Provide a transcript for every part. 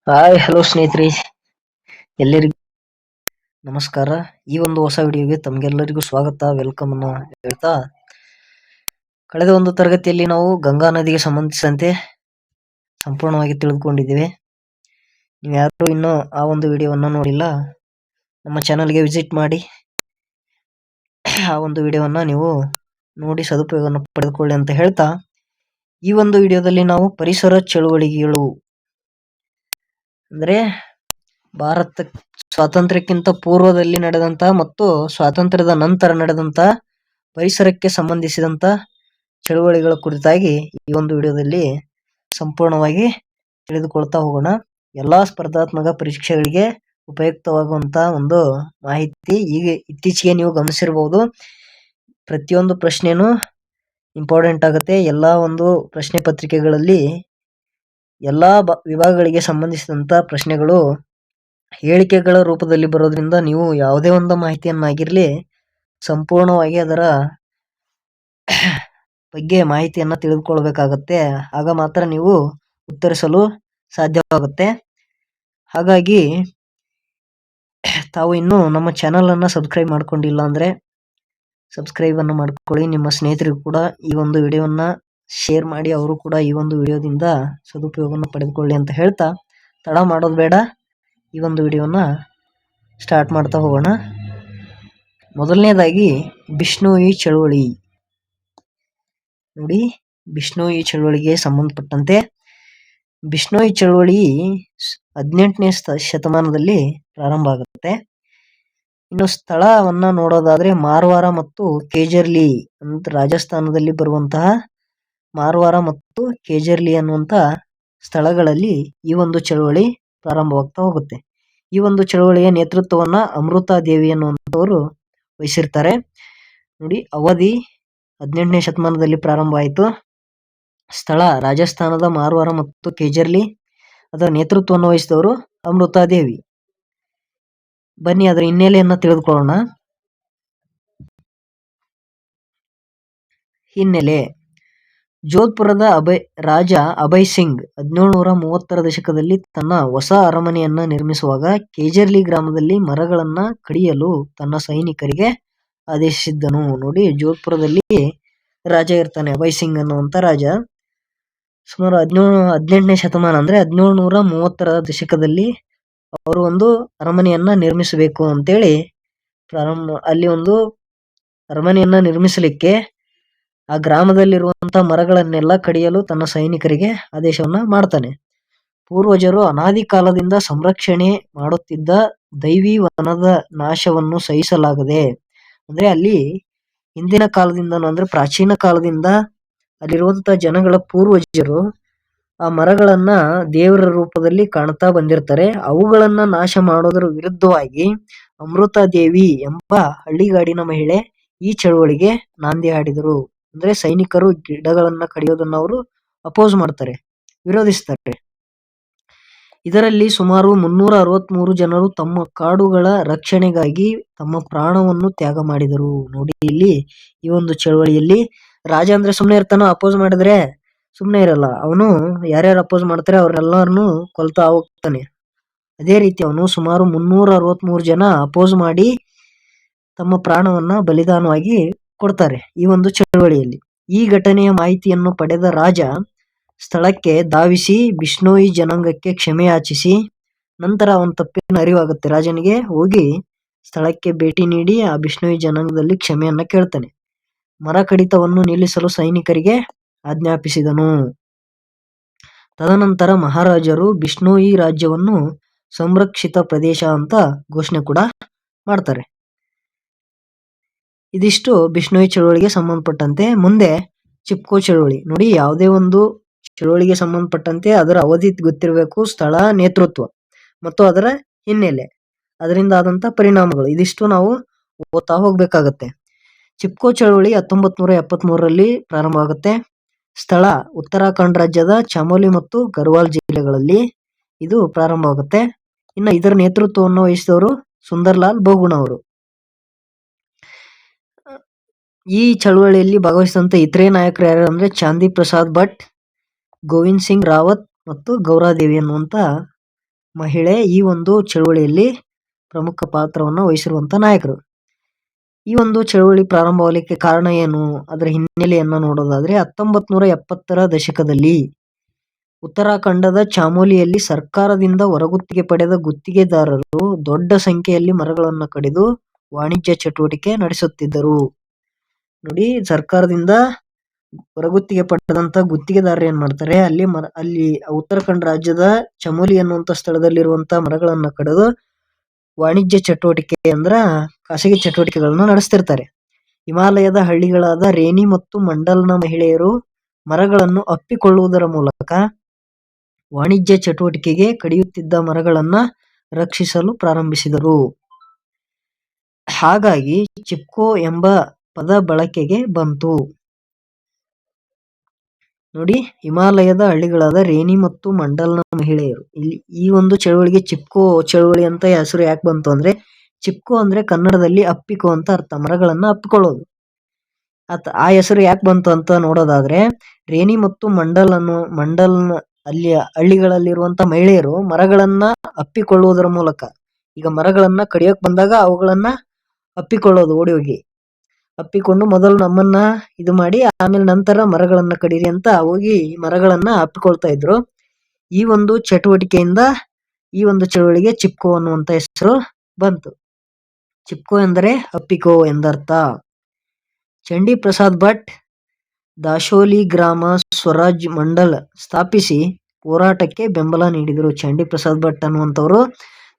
Hi hello ಸ್ನೇಹಿತರೆ, ಎಲ್ಲರಿಗೂ ನಮಸ್ಕಾರ. ಈ ಒಂದು ಹೊಸ ವಿಡಿಯೋಗೆ ತಮಗೆಲ್ಲರಿಗೂ ಸ್ವಾಗತ, ವೆಲ್ಕಮ್ ಅನ್ನು ಹೇಳ್ತಾ, ಕಳೆದ ಒಂದು ತರಗತಿಯಲ್ಲಿ ನಾವು ಗಂಗಾ ನದಿಗೆ ಸಂಬಂಧಿಸಿದಂತೆ ಸಂಪೂರ್ಣವಾಗಿ ತಿಳಿದುಕೊಂಡಿದ್ದೇವೆ. ನೀವು ಯಾರು ಇನ್ನೂ ಆ ಒಂದು ವಿಡಿಯೋವನ್ನು ನೋಡಿಲ್ಲ, ನಮ್ಮ ಚಾನಲ್ಗೆ ವಿಸಿಟ್ ಮಾಡಿ ಆ ಒಂದು ವಿಡಿಯೋವನ್ನು ನೀವು ನೋಡಿ ಸದುಪಯೋಗವನ್ನು ಪಡೆದುಕೊಳ್ಳಿ ಅಂತ ಹೇಳ್ತಾ, ಈ ಒಂದು ವಿಡಿಯೋದಲ್ಲಿ ನಾವು ಪರಿಸರ ಚಳುವಳಿಗಳು ಅಂದ್ರೆ ಭಾರತ ಸ್ವಾತಂತ್ರ್ಯಕ್ಕಿಂತ ಪೂರ್ವದಲ್ಲಿ ನಡೆದಂತ ಮತ್ತು ಸ್ವಾತಂತ್ರ್ಯದ ನಂತರ ನಡೆದಂತ ಪರಿಸರಕ್ಕೆ ಸಂಬಂಧಿಸಿದಂತ ಚಳುವಳಿಗಳ ಕುರಿತಾಗಿ ಈ ಒಂದು ವಿಡಿಯೋದಲ್ಲಿ ಸಂಪೂರ್ಣವಾಗಿ ತಿಳಿದುಕೊಳ್ತಾ ಹೋಗೋಣ. ಎಲ್ಲಾ ಸ್ಪರ್ಧಾತ್ಮಕ ಪರೀಕ್ಷೆಗಳಿಗೆ ಉಪಯುಕ್ತವಾಗುವಂತ ಒಂದು ಮಾಹಿತಿ. ಈಗ ಇತ್ತೀಚೆಗೆ ನೀವು ಗಮನಿಸಿರಬಹುದು, ಪ್ರತಿಯೊಂದು ಪ್ರಶ್ನೆನೂ ಇಂಪಾರ್ಟೆಂಟ್ ಆಗುತ್ತೆ. ಎಲ್ಲಾ ಒಂದು ಪ್ರಶ್ನೆ ಪತ್ರಿಕೆಗಳಲ್ಲಿ ಎಲ್ಲಾ ವಿಭಾಗಗಳಿಗೆ ಸಂಬಂಧಿಸಿದಂತ ಪ್ರಶ್ನೆಗಳು ಹೇಳಿಕೆಗಳ ರೂಪದಲ್ಲಿ ಬರೋದ್ರಿಂದ ನೀವು ಯಾವುದೇ ಒಂದು ಮಾಹಿತಿಯನ್ನಾಗಿರ್ಲಿ ಸಂಪೂರ್ಣವಾಗಿ ಅದರ ಬಗ್ಗೆ ಮಾಹಿತಿಯನ್ನ ತಿಳಿದುಕೊಳ್ಬೇಕಾಗತ್ತೆ. ಆಗ ಮಾತ್ರ ನೀವು ಉತ್ತರಿಸಲು ಸಾಧ್ಯವಾಗುತ್ತೆ. ಹಾಗಾಗಿ ತಾವು ಇನ್ನೂ ನಮ್ಮ ಚಾನಲ್ ಅನ್ನ ಸಬ್ಸ್ಕ್ರೈಬ್ ಮಾಡ್ಕೊಂಡಿಲ್ಲ ಅಂದ್ರೆ ಸಬ್ಸ್ಕ್ರೈಬ್ ಅನ್ನು ಮಾಡ್ಕೊಳ್ಳಿ. ನಿಮ್ಮ ಸ್ನೇಹಿತರಿಗೂ ಕೂಡ ಈ ಒಂದು ವಿಡಿಯೋವನ್ನ ಶೇರ್ ಮಾಡಿ, ಅವರು ಕೂಡ ಈ ಒಂದು ವಿಡಿಯೋದಿಂದ ಸದುಪಯೋಗವನ್ನು ಪಡೆದುಕೊಳ್ಳಿ ಅಂತ ಹೇಳ್ತಾ, ತಡ ಮಾಡೋದು ಬೇಡ, ಈ ಒಂದು ವಿಡಿಯೋನ ಸ್ಟಾರ್ಟ್ ಮಾಡ್ತಾ ಹೋಗೋಣ. ಮೊದಲನೇದಾಗಿ ಬಿಷ್ಣೋಯಿ ಚಳುವಳಿ ನೋಡಿ. ಬಿಷ್ಣೋಯಿ ಚಳುವಳಿಗೆ ಸಂಬಂಧಪಟ್ಟಂತೆ ಬಿಷ್ಣೋಯಿ ಚಳುವಳಿ 18ನೇ ಶತಮಾನದಲ್ಲಿ ಪ್ರಾರಂಭ ಆಗುತ್ತೆ. ಇನ್ನು ಸ್ಥಳವನ್ನ ನೋಡೋದಾದ್ರೆ ಮಾರ್ವಾರ ಮತ್ತು ಕೇಜರ್ಲಿ ಅಂತ ರಾಜಸ್ಥಾನದಲ್ಲಿ ಬರುವಂತಹ ಮಾರ್ವಾರ ಮತ್ತು ಕೇಜರ್ಲಿ ಅನ್ನುವಂತ ಸ್ಥಳಗಳಲ್ಲಿ ಈ ಒಂದು ಚಳುವಳಿ ಪ್ರಾರಂಭವಾಗ್ತಾ ಹೋಗುತ್ತೆ. ಈ ಒಂದು ಚಳುವಳಿಯ ನೇತೃತ್ವವನ್ನ ಅಮೃತಾ ದೇವಿ ಅನ್ನುವಂಥವರು ವಹಿಸಿರ್ತಾರೆ. ನೋಡಿ, ಅವಧಿ 18ನೇ ಶತಮಾನದಲ್ಲಿ ಪ್ರಾರಂಭ ಆಯಿತು. ಸ್ಥಳ ರಾಜಸ್ಥಾನದ ಮಾರ್ವಾರ ಮತ್ತು ಕೇಜರ್ಲಿ. ಅದರ ನೇತೃತ್ವವನ್ನು ವಹಿಸಿದವರು ಅಮೃತಾ ದೇವಿ. ಬನ್ನಿ ಅದರ ಹಿನ್ನೆಲೆಯನ್ನ ತಿಳಿದುಕೊಳ್ಳೋಣ. ಹಿನ್ನೆಲೆ: ಜೋಧ್ಪುರದ ರಾಜ ಅಭಯ್ ಸಿಂಗ್ 1730ರ ದಶಕದಲ್ಲಿ ತನ್ನ ಹೊಸ ಅರಮನೆಯನ್ನ ನಿರ್ಮಿಸುವಾಗ ಕೇಜರ್ಲಿ ಗ್ರಾಮದಲ್ಲಿ ಮರಗಳನ್ನ ಕಡಿಯಲು ತನ್ನ ಸೈನಿಕರಿಗೆ ಆದೇಶಿಸಿದ್ದನು. ನೋಡಿ, ಜೋಧ್ಪುರದಲ್ಲಿ ರಾಜ ಇರ್ತಾನೆ, ಅಭಯ್ ಸಿಂಗ್ ಅನ್ನುವಂತ ರಾಜ. ಸುಮಾರು 18ನೇ ಶತಮಾನ ಅಂದ್ರೆ 1730ರ ದಶಕದಲ್ಲಿ ಅವರು ಒಂದು ಅರಮನೆಯನ್ನ ನಿರ್ಮಿಸಬೇಕು ಅಂತೇಳಿ ಅಲ್ಲಿ ಒಂದು ಅರಮನೆಯನ್ನ ನಿರ್ಮಿಸಲಿಕ್ಕೆ ಆ ಗ್ರಾಮದಲ್ಲಿರುವಂತಹ ಮರಗಳನ್ನೆಲ್ಲ ಕಡಿಯಲು ತನ್ನ ಸೈನಿಕರಿಗೆ ಆದೇಶವನ್ನ ಮಾಡ್ತಾನೆ. ಪೂರ್ವಜರು ಅನಾದಿ ಕಾಲದಿಂದ ಸಂರಕ್ಷಣೆ ಮಾಡುತ್ತಿದ್ದ ದೈವಿ ವನದ ನಾಶವನ್ನು ಸಹಿಸಲಾಗದೆ, ಅಂದ್ರೆ ಅಲ್ಲಿ ಹಿಂದಿನ ಕಾಲದಿಂದ ಅಂದ್ರೆ ಪ್ರಾಚೀನ ಕಾಲದಿಂದ ಅಲ್ಲಿರುವಂತಹ ಜನಗಳ ಪೂರ್ವಜರು ಆ ಮರಗಳನ್ನ ದೇವರ ರೂಪದಲ್ಲಿ ಕಾಣ್ತಾ ಬಂದಿರ್ತಾರೆ. ಅವುಗಳನ್ನ ನಾಶ ಮಾಡೋದರ ವಿರುದ್ಧವಾಗಿ ಅಮೃತಾ ದೇವಿ ಎಂಬ ಹಳ್ಳಿಗಾಡಿನ ಮಹಿಳೆ ಈ ಚಳುವಳಿಗೆ ನಾಂದಿ ಹಾಡಿದರು. ಅಂದ್ರೆ ಸೈನಿಕರು ಗಿಡಗಳನ್ನ ಕಡಿಯೋದನ್ನ ಅವರು ಅಪೋಸ್ ಮಾಡ್ತಾರೆ, ವಿರೋಧಿಸ್ತಾರೆ. ಇದರಲ್ಲಿ ಸುಮಾರು 363 ಜನರು ತಮ್ಮ ಕಾಡುಗಳ ರಕ್ಷಣೆಗಾಗಿ ತಮ್ಮ ಪ್ರಾಣವನ್ನು ತ್ಯಾಗ ಮಾಡಿದರು. ನೋಡಿ, ಇಲ್ಲಿ ಈ ಒಂದು ಚಳವಳಿಯಲ್ಲಿ ರಾಜ ಅಂದ್ರೆ ಸುಮ್ನೆ ಇರ್ತಾನೋ? ಅಪೋಸ್ ಮಾಡಿದ್ರೆ ಸುಮ್ನೆ ಇರಲ್ಲ. ಅವನು ಯಾರ್ಯಾರು ಅಪೋಸ್ ಮಾಡ್ತಾರೆ ಅವ್ರೆಲ್ಲಾರನು ಕೊಲ್ತಾ ಹೋಗ್ತಾನೆ. ಅದೇ ರೀತಿ ಅವನು ಸುಮಾರು 363 ಜನ ಅಪೋಸ್ ಮಾಡಿ ತಮ್ಮ ಪ್ರಾಣವನ್ನ ಬಲಿದಾನವಾಗಿ ಕೊಡ್ತಾರೆ ಈ ಒಂದು ಚಳವಳಿಯಲ್ಲಿ. ಈ ಘಟನೆಯ ಮಾಹಿತಿಯನ್ನು ಪಡೆದ ರಾಜ ಸ್ಥಳಕ್ಕೆ ಧಾವಿಸಿ ಬಿಷ್ಣೋಯಿ ಜನಾಂಗಕ್ಕೆ ಕ್ಷಮೆ ಯಾಚಿಸಿ, ನಂತರ ಅವನ ತಪ್ಪಿನ ಅರಿವಾಗುತ್ತೆ ರಾಜನಿಗೆ. ಹೋಗಿ ಸ್ಥಳಕ್ಕೆ ಭೇಟಿ ನೀಡಿ ಆ ಬಿಷ್ಣೋಯಿ ಜನಾಂಗದಲ್ಲಿ ಕ್ಷಮೆಯನ್ನ ಕೇಳ್ತಾನೆ. ಮರ ಕಡಿತವನ್ನು ನಿಲ್ಲಿಸಲು ಸೈನಿಕರಿಗೆ ಆಜ್ಞಾಪಿಸಿದನು. ತದನಂತರ ಮಹಾರಾಜರು ಬಿಷ್ಣೋಯಿ ರಾಜ್ಯವನ್ನು ಸಂರಕ್ಷಿತ ಪ್ರದೇಶ ಅಂತ ಘೋಷಣೆ ಕೂಡ ಮಾಡ್ತಾರೆ. ಇದಿಷ್ಟು ಬಿಷ್ಣೋಯಿ ಚಳುವಳಿಗೆ ಸಂಬಂಧಪಟ್ಟಂತೆ. ಮುಂದೆ ಚಿಪ್ಕೋ ಚಳುವಳಿ ನೋಡಿ. ಯಾವುದೇ ಒಂದು ಚಳುವಳಿಗೆ ಸಂಬಂಧಪಟ್ಟಂತೆ ಅದರ ಅವಧಿ ಗೊತ್ತಿರಬೇಕು, ಸ್ಥಳ, ನೇತೃತ್ವ ಮತ್ತು ಅದರ ಹಿನ್ನೆಲೆ, ಅದರಿಂದ ಆದಂತ ಪರಿಣಾಮಗಳು, ಇದಿಷ್ಟು ನಾವು ಓದ್ತಾ ಹೋಗ್ಬೇಕಾಗತ್ತೆ. ಚಿಪ್ಕೋ ಚಳುವಳಿ 1973ರಲ್ಲಿ ಪ್ರಾರಂಭ ಆಗುತ್ತೆ. ಸ್ಥಳ ಉತ್ತರಾಖಂಡ್ ರಾಜ್ಯದ ಚಮೋಲಿ ಮತ್ತು ಗರ್ವಾಲ್ ಜಿಲ್ಲೆಗಳಲ್ಲಿ ಇದು ಪ್ರಾರಂಭ ಆಗುತ್ತೆ. ಇನ್ನು ಇದರ ನೇತೃತ್ವವನ್ನು ವಹಿಸಿದವರು ಸುಂದರ್ಲಾಲ್ ಬಹುಗುಣ ಅವರು. ಈ ಚಳುವಳಿಯಲ್ಲಿ ಭಾಗವಹಿಸಿದಂತ ಇತರೆ ನಾಯಕರು ಯಾರು ಅಂದ್ರೆ ಚಾಂದಿ ಪ್ರಸಾದ್ ಭಟ್, ಗೋವಿಂದ್ ಸಿಂಗ್ ರಾವತ್ ಮತ್ತು ಗೌರಾದೇವಿ ಅನ್ನುವಂತ ಮಹಿಳೆ ಈ ಒಂದು ಚಳುವಳಿಯಲ್ಲಿ ಪ್ರಮುಖ ಪಾತ್ರವನ್ನು ವಹಿಸಿರುವಂತ ನಾಯಕರು. ಈ ಒಂದು ಚಳುವಳಿ ಪ್ರಾರಂಭವಾಗಲಿಕ್ಕೆ ಕಾರಣ ಏನು, ಅದರ ಹಿನ್ನೆಲೆಯನ್ನು ನೋಡೋದಾದ್ರೆ 1970ರ ದಶಕದಲ್ಲಿ ಉತ್ತರಾಖಂಡದ ಚಾಮೋಲಿಯಲ್ಲಿ ಸರ್ಕಾರದಿಂದ ಹೊರಗುತ್ತಿಗೆ ಪಡೆದ ಗುತ್ತಿಗೆದಾರರು ದೊಡ್ಡ ಸಂಖ್ಯೆಯಲ್ಲಿ ಮರಗಳನ್ನು ಕಡಿದು ವಾಣಿಜ್ಯ ಚಟುವಟಿಕೆ ನಡೆಸುತ್ತಿದ್ದರು. ನೋಡಿ, ಸರ್ಕಾರದಿಂದ ಹೊರಗುತ್ತಿಗೆ ಪಡೆದಂತ ಗುತ್ತಿಗೆದಾರರು ಏನ್ ಮಾಡ್ತಾರೆ, ಅಲ್ಲಿ ಉತ್ತರಾಖಂಡ ರಾಜ್ಯದ ಚಮೋಲಿ ಅನ್ನುವಂತ ಸ್ಥಳದಲ್ಲಿರುವಂತಹ ಮರಗಳನ್ನ ಕಡಿದು ವಾಣಿಜ್ಯ ಚಟುವಟಿಕೆ ಅಂದ್ರ ಖಾಸಗಿ ಚಟುವಟಿಕೆಗಳನ್ನ ನಡೆಸ್ತಿರ್ತಾರೆ. ಹಿಮಾಲಯದ ಹಳ್ಳಿಗಳಾದ ರೇನಿ ಮತ್ತು ಮಂಡಲ್ನ ಮಹಿಳೆಯರು ಮರಗಳನ್ನು ಅಪ್ಪಿಕೊಳ್ಳುವುದರ ಮೂಲಕ ವಾಣಿಜ್ಯ ಚಟುವಟಿಕೆಗೆ ಕಡಿಯುತ್ತಿದ್ದ ಮರಗಳನ್ನ ರಕ್ಷಿಸಲು ಪ್ರಾರಂಭಿಸಿದರು. ಹಾಗಾಗಿ ಚಿಪ್ಕೋ ಎಂಬ ಪದ ಬಳಕೆಗೆ ಬಂತು. ನೋಡಿ, ಹಿಮಾಲಯದ ಹಳ್ಳಿಗಳಾದ ರೇನಿ ಮತ್ತು ಮಂಡಲ್ನ ಮಹಿಳೆಯರು, ಇಲ್ಲಿ ಈ ಒಂದು ಚಳುವಳಿಗೆ ಚಿಪ್ಕೋ ಚಳುವಳಿ ಅಂತ ಹೆಸರು ಯಾಕೆ ಬಂತು ಅಂದ್ರೆ, ಚಿಪ್ಕೋ ಅಂದ್ರೆ ಕನ್ನಡದಲ್ಲಿ ಅಪ್ಪಿಕೋ ಅಂತ ಅರ್ಥ, ಮರಗಳನ್ನ ಅಪ್ಪಿಕೊಳ್ಳೋದು. ಆ ಹೆಸರು ಯಾಕೆ ಬಂತು ಅಂತ ನೋಡೋದಾದ್ರೆ, ರೇನಿ ಮತ್ತು ಮಂಡಲ್ನ ಅಲ್ಲಿ ಹಳ್ಳಿಗಳಲ್ಲಿರುವಂತ ಮಹಿಳೆಯರು ಮರಗಳನ್ನ ಅಪ್ಪಿಕೊಳ್ಳುವುದರ ಮೂಲಕ, ಈಗ ಮರಗಳನ್ನ ಕಡಿಯೋಕ್ ಬಂದಾಗ ಅವುಗಳನ್ನ ಅಪ್ಪಿಕೊಳ್ಳೋದು, ಓಡಿ ಹೋಗಿ ಅಪ್ಪಿಕೊಂಡು ಮೊದಲು ನಮ್ಮನ್ನ ಇದು ಮಾಡಿ ಆಮೇಲೆ ನಂತರ ಮರಗಳನ್ನ ಕಡೀರಿ ಅಂತ ಹೋಗಿ ಮರಗಳನ್ನ ಅಪ್ಪಿಕೊಳ್ತಾ ಇದ್ರು. ಈ ಒಂದು ಚಟುವಟಿಕೆಯಿಂದ ಈ ಒಂದು ಚಳುವಳಿಗೆ ಚಿಪ್ಕೋ ಅನ್ನುವಂತ ಹೆಸರು ಬಂತು. ಚಿಪ್ಕೋ ಎಂದರೆ ಅಪ್ಪಿಕೋ ಎಂದರ್ಥ. ಚಂಡಿ ಪ್ರಸಾದ್ ಭಟ್ ದಾಶೋಲಿ ಗ್ರಾಮ ಸ್ವರಾಜ್ ಮಂಡಲ್ ಸ್ಥಾಪಿಸಿ ಹೋರಾಟಕ್ಕೆ ಬೆಂಬಲ ನೀಡಿದರು. ಚಂಡಿ ಪ್ರಸಾದ್ ಭಟ್ ಅನ್ನುವಂಥವ್ರು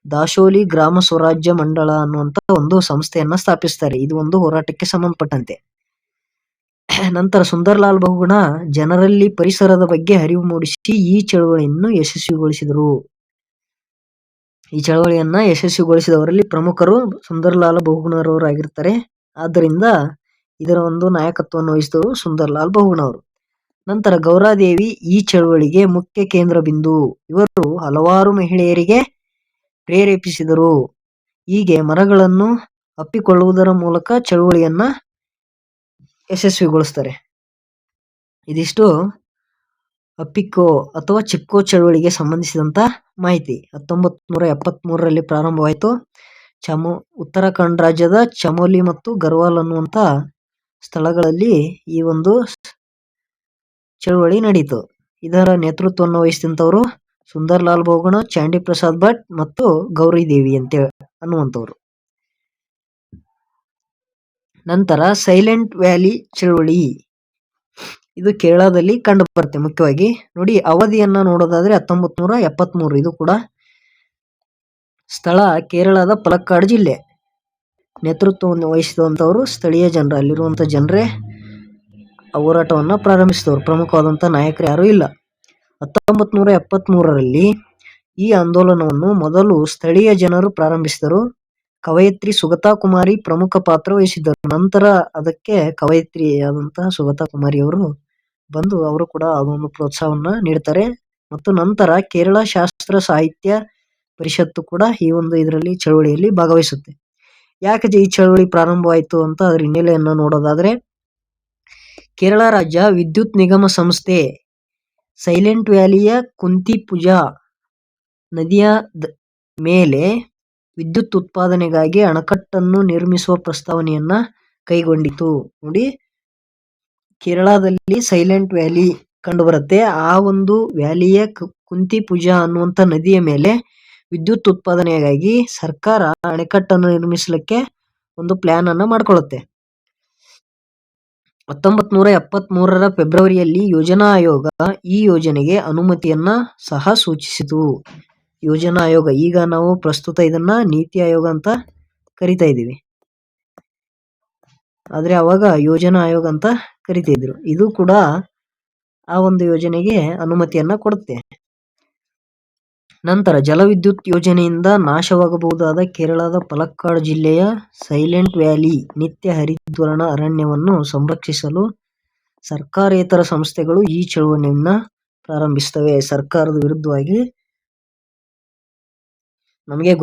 ದಾಶೋಲಿ ಗ್ರಾಮ ಸ್ವರಾಜ್ಯ ಮಂಡಳ ಅನ್ನುವಂತ ಒಂದು ಸಂಸ್ಥೆಯನ್ನ ಸ್ಥಾಪಿಸ್ತಾರೆ, ಇದು ಒಂದು ಹೋರಾಟಕ್ಕೆ ಸಂಬಂಧಪಟ್ಟಂತೆ. ನಂತರ ಸುಂದರ್ಲಾಲ್ ಬಹುಗುಣ ಜನರಲ್ಲಿ ಪರಿಸರದ ಬಗ್ಗೆ ಅರಿವು ಮೂಡಿಸಿ ಈ ಚಳವಳಿಯನ್ನು ಯಶಸ್ವಿಗೊಳಿಸಿದರು. ಈ ಚಳವಳಿಯನ್ನ ಯಶಸ್ವಿಗೊಳಿಸಿದವರಲ್ಲಿ ಪ್ರಮುಖರು ಸುಂದರ್ಲಾಲ್ ಬಹುಗುಣರವರಾಗಿರ್ತಾರೆ. ಆದ್ದರಿಂದ ಇದರ ಒಂದು ನಾಯಕತ್ವವನ್ನು ವಹಿಸಿದವರು ಸುಂದರ್ಲಾಲ್ ಬಹುಗುಣ ಅವರು. ನಂತರ ಗೌರಾದೇವಿ ಈ ಚಳವಳಿಗೆ ಮುಖ್ಯ ಕೇಂದ್ರ ಬಿಂದು. ಇವರು ಹಲವಾರು ಮಹಿಳೆಯರಿಗೆ ಪ್ರೇರೇಪಿಸಿದರು. ಹೀಗೆ ಮರಗಳನ್ನು ಅಪ್ಪಿಕೊಳ್ಳುವುದರ ಮೂಲಕ ಚಳುವಳಿಯನ್ನ ಯಶಸ್ವಿಗೊಳಿಸ್ತಾರೆ. ಇದಿಷ್ಟು ಅಪ್ಪಿಕೋ ಅಥವಾ ಚಿಪ್ಕೋ ಚಳುವಳಿಗೆ ಸಂಬಂಧಿಸಿದಂತ ಮಾಹಿತಿ. 1973ರಲ್ಲಿ ಪ್ರಾರಂಭವಾಯಿತು. ಉತ್ತರಾಖಂಡ್ ರಾಜ್ಯದ ಚಮೋಲಿ ಮತ್ತು ಗರ್ವಾಲ್ ಅನ್ನುವಂತ ಸ್ಥಳಗಳಲ್ಲಿ ಈ ಒಂದು ಚಳುವಳಿ ನಡೀತು. ಇದರ ನೇತೃತ್ವವನ್ನು ವಹಿಸಿದಂತವರು ಸುಂದರ್ಲಾಲ್ ಬಹುಗುಣ, ಚಾಂಡಿ ಪ್ರಸಾದ್ ಭಟ್ ಮತ್ತು ಗೌರಿದೇವಿ ಅನ್ನುವಂಥವ್ರು. ನಂತರ ಸೈಲೆಂಟ್ ವ್ಯಾಲಿ ಚಳುವಳಿ, ಇದು ಕೇರಳದಲ್ಲಿ ಕಂಡು ಬರುತ್ತೆ ಮುಖ್ಯವಾಗಿ. ನೋಡಿ, ಅವಧಿಯನ್ನ ನೋಡೋದಾದ್ರೆ 1973, ಇದು ಕೂಡ ಸ್ಥಳ ಕೇರಳದ ಪಲಕ್ಕಾಡ್ ಜಿಲ್ಲೆ. ನೇತೃತ್ವವನ್ನು ವಹಿಸಿದಂತವರು ಸ್ಥಳೀಯ ಜನರು, ಅಲ್ಲಿರುವಂತ ಜನರೇ ಹೋರಾಟವನ್ನ ಪ್ರಾರಂಭಿಸಿದವರು, ಪ್ರಮುಖವಾದಂತ ನಾಯಕರು ಯಾರು ಇಲ್ಲ. 1973ರಲ್ಲಿ ಈ ಆಂದೋಲನವನ್ನು ಮೊದಲು ಸ್ಥಳೀಯ ಜನರು ಪ್ರಾರಂಭಿಸಿದರು. ಕವಯತ್ರಿ ಸುಗತಾ ಕುಮಾರಿ ಪ್ರಮುಖ ಪಾತ್ರ ವಹಿಸಿದ್ದರು. ನಂತರ ಅದಕ್ಕೆ ಕವಯತ್ರಿಯಾದಂತಹ ಸುಗತಾ ಕುಮಾರಿ ಅವರು ಬಂದು ಅವರು ಕೂಡ ಅದೊಂದು ಪ್ರೋತ್ಸಾಹವನ್ನ ನೀಡ್ತಾರೆ. ಮತ್ತು ನಂತರ ಕೇರಳ ಶಾಸ್ತ್ರ ಸಾಹಿತ್ಯ ಪರಿಷತ್ತು ಕೂಡ ಈ ಒಂದು ಇದರಲ್ಲಿ ಚಳುವಳಿಯಲ್ಲಿ ಭಾಗವಹಿಸುತ್ತೆ. ಯಾಕೆ ಈ ಚಳುವಳಿ ಪ್ರಾರಂಭವಾಯಿತು ಅಂತ ಅದರ ಹಿನ್ನೆಲೆಯನ್ನು ನೋಡೋದಾದ್ರೆ, ಕೇರಳ ರಾಜ್ಯ ವಿದ್ಯುತ್ ನಿಗಮ ಸಂಸ್ಥೆ ಸೈಲೆಂಟ್ ವ್ಯಾಲಿಯ ಕುಂತಿಪುಜಾ ನದಿಯ ಮೇಲೆ ವಿದ್ಯುತ್ ಉತ್ಪಾದನೆಗಾಗಿ ಅಣೆಕಟ್ಟನ್ನು ನಿರ್ಮಿಸುವ ಪ್ರಸ್ತಾವನೆಯನ್ನ ಕೈಗೊಂಡಿತು. ನೋಡಿ, ಕೇರಳದಲ್ಲಿ ಸೈಲೆಂಟ್ ವ್ಯಾಲಿ ಕಂಡು ಬರುತ್ತೆ. ಆ ಒಂದು ವ್ಯಾಲಿಯ ಕುಂತಿಪುಜಾ ಅನ್ನುವಂತ ನದಿಯ ಮೇಲೆ ವಿದ್ಯುತ್ ಉತ್ಪಾದನೆಗಾಗಿ ಸರ್ಕಾರ ಅಣೆಕಟ್ಟನ್ನು ನಿರ್ಮಿಸಲಿಕ್ಕೆ ಒಂದು ಪ್ಲಾನ್ ಅನ್ನ ಮಾಡ್ಕೊಳ್ಳುತ್ತೆ. 1973ರ ಫೆಬ್ರವರಿಯಲ್ಲಿ ಯೋಜನಾ ಆಯೋಗ ಈ ಯೋಜನೆಗೆ ಅನುಮತಿಯನ್ನ ಸಹ ಸೂಚಿಸಿತು. ಯೋಜನಾ ಆಯೋಗ, ಈಗ ನಾವು ಪ್ರಸ್ತುತ ಇದನ್ನ ನೀತಿ ಆಯೋಗ ಅಂತ ಕರಿತಾ ಇದೀವಿ, ಆದ್ರೆ ಅವಾಗ ಯೋಜನಾ ಆಯೋಗ ಅಂತ ಕರಿತಾ ಇದ್ರು. ಇದು ಕೂಡ ಆ ಒಂದು ಯೋಜನೆಗೆ ಅನುಮತಿಯನ್ನ ಕೊಡುತ್ತೆ. ನಂತರ ಜಲವಿದ್ಯುತ್ ಯೋಜನೆಯಿಂದ ನಾಶವಾಗಬಹುದಾದ ಕೇರಳದ ಪಲಕ್ಕಾಡ್ ಜಿಲ್ಲೆಯ ಸೈಲೆಂಟ್ ವ್ಯಾಲಿ ನಿತ್ಯ ಹರಿದ್ವರ್ಣ ಅರಣ್ಯವನ್ನು ಸಂರಕ್ಷಿಸಲು ಸರ್ಕಾರೇತರ ಸಂಸ್ಥೆಗಳು ಈ ಚಳುವಳಿಯನ್ನ ಪ್ರಾರಂಭಿಸ್ತವೆ. ಸರ್ಕಾರದ ವಿರುದ್ಧವಾಗಿ ನಮಗೆ